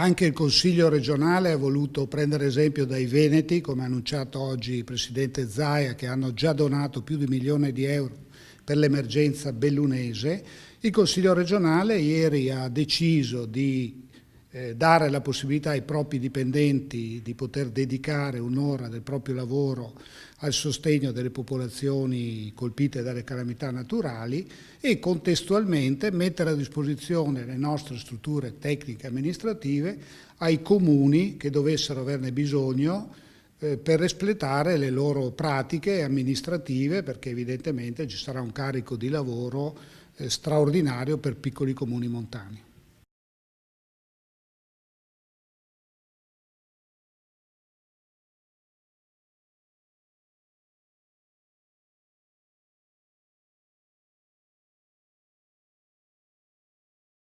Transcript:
Anche il Consiglio regionale ha voluto prendere esempio dai Veneti, come ha annunciato oggi il Presidente Zaia, che hanno già donato più di 1 milione di euro per l'emergenza bellunese. Il Consiglio regionale ieri ha deciso di dare la possibilità ai propri dipendenti di poter dedicare un'ora del proprio lavoro al sostegno delle popolazioni colpite dalle calamità naturali e contestualmente mettere a disposizione le nostre strutture tecniche e amministrative ai comuni che dovessero averne bisogno per espletare le loro pratiche amministrative, perché evidentemente ci sarà un carico di lavoro straordinario per piccoli comuni montani.